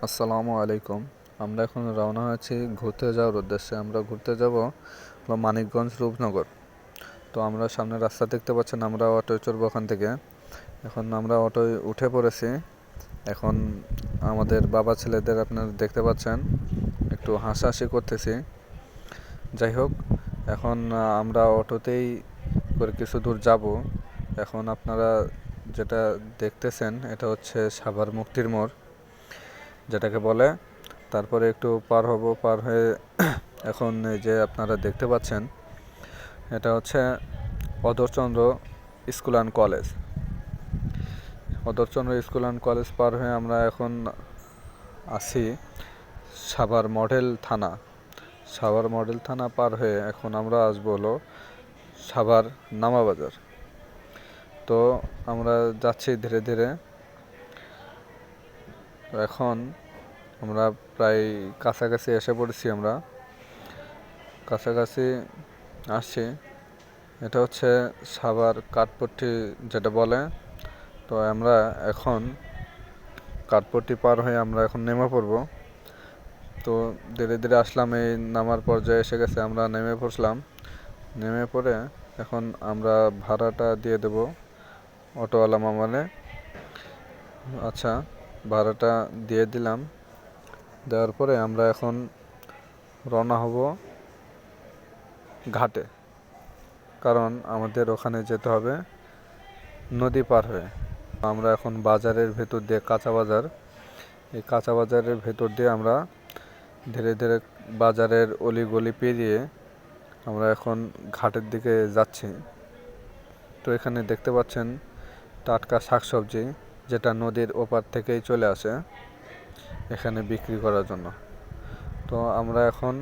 আসসালামু আলাইকুম। আমরা এখন রওনা হয়েছি ঘুরতে যাওয়ার উদ্দেশ্যে। আমরা ঘুরতে যাব হলো মানিকগঞ্জ রূপনগর। তো আমরা সামনে রাস্তা দেখতে পাচ্ছেন, আমরা অটোয় চড়বো ওখান থেকে। এখন আমরা অটোয় উঠে পড়েছি। এখন আমাদের বাবা ছেলেদের আপনারা দেখতে পাচ্ছেন একটু হাসাহাসি করতেছি। যাই হোক, এখন আমরা অটোতেই করে কিছু দূর যাব। এখন আপনারা যেটা দেখতেছেন এটা হচ্ছে সাভার মুক্তির মোড় যেটাকে বলে। তারপরে একটু পার হব, পার হয়ে এখন এই যে আপনারা দেখতে পাচ্ছেন এটা হচ্ছে Adharchandra school and college. Adharchandra school and college পার হয়ে আমরা এখন আছি সাভার মডেল থানা। সাভার মডেল থানা পার হয়ে এখন আমরা আসবো হলো সাভার নামাবাজার। তো আমরা যাচ্ছি ধীরে ধীরে। এখন আমরা প্রায় কাছাকাছি এসে পড়েছি। আমরা কাছাকাছি আসছি। এটা হচ্ছে সাভার কাঠপট্টি যেটা বলে। তো আমরা এখন কাঠপট্টি পার হয়ে আমরা এখন নেমে পড়ব। তো ধীরে ধীরে আসলাম, এই নামার পর্যায়ে এসে গেছে। আমরা নেমে পড়লাম। নেমে পড়ে এখন আমরা ভাড়াটা দিয়ে দেব অটোওয়ালা মামানে। আচ্ছা, ভাড়াটা দিয়ে দিলাম। দেওয়ার পরে আমরা এখন রওনা হব ঘাটে, কারণ আমাদের ওখানে যেতে হবে নদী পার হয়ে। আমরা এখন বাজারের ভেতর দিয়ে, কাঁচা বাজার, এই কাঁচা বাজারের ভেতর দিয়ে আমরা ধীরে ধীরে বাজারের অলিগলি পেরিয়ে আমরা এখন ঘাটের দিকে যাচ্ছি। তো এখানে দেখতে পাচ্ছেন টাটকা শাকসবজি যেটা নদীর ওপার থেকেই চলে আসে এখানে বিক্রি করার জন্য। তো আমরা এখন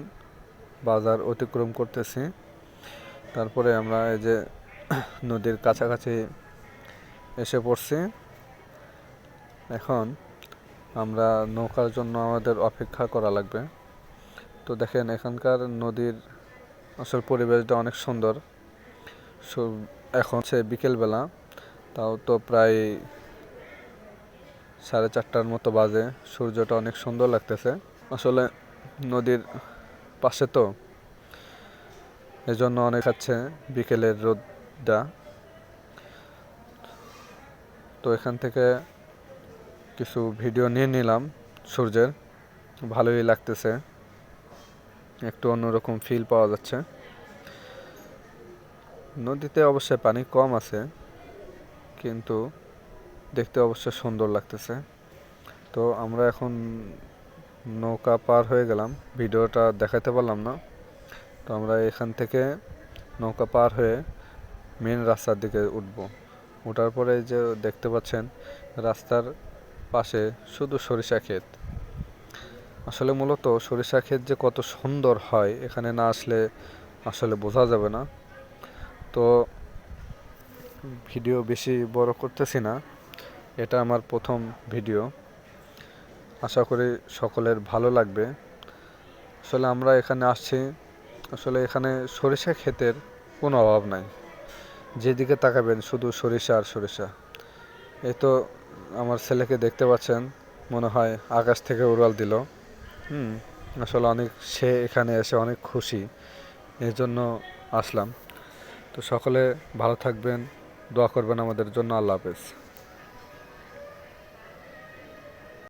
বাজার অতিক্রম করতেছি। তারপরে আমরা এই যে নদীর কাছাকাছি এসে পড়ছি। এখন আমরা নৌকার জন্য আমাদের অপেক্ষা করা লাগবে। তো দেখেন এখানকার নদীর আসল পরিবেশটা অনেক সুন্দর। এখন সে বিকেলবেলা, তাও তো প্রায় 4:30টার মতো বাজে। সূর্যটা অনেক সুন্দর লাগতেছে আসলে নদীর পাশে, তো এজন্য অনেক আছে বিকেলের রোদটা। তো এখান থেকে কিছু ভিডিও নিয়ে নিলাম সূর্যের, ভালোই লাগতেছে, একটু অন্যরকম ফিল পাওয়া যাচ্ছে। নদীতে অবশ্যই পানি কম আছে, কিন্তু দেখতে অবশ্যই সুন্দর লাগতেছে। তো আমরা এখন নৌকা পার হয়ে গেলাম, ভিডিওটা দেখাতে পারলাম না। তো আমরা এখান থেকে নৌকা পার হয়ে মেন রাস্তার দিকে উঠব। ওঠার পরে যে দেখতে পাচ্ছেন রাস্তার পাশে শুধু সরিষা ক্ষেত। আসলে মূলত সরিষা ক্ষেত যে কত সুন্দর হয় এখানে না আসলে আসলে বোঝা যাবে না। তো ভিডিও বেশি বড় করতেছি না, এটা আমার প্রথম ভিডিও। আশা করি সকলের ভালো লাগবে। আসলে আমরা এখানে আসছি, আসলে এখানে সরিষা ক্ষেতের কোনো অভাব নাই। যেদিকে তাকাবেন শুধু সরিষা আর সরিষা। এই তো আমার ছেলেকে দেখতে পাচ্ছেন, মনে হয় আকাশ থেকে উড়াল দিল। আসলে সে এখানে এসে অনেক খুশি, এই জন্য আসলাম। তো সকলে ভালো থাকবেন, দোয়া করবেন আমাদের জন্য। আল্লাহ হাফেজ।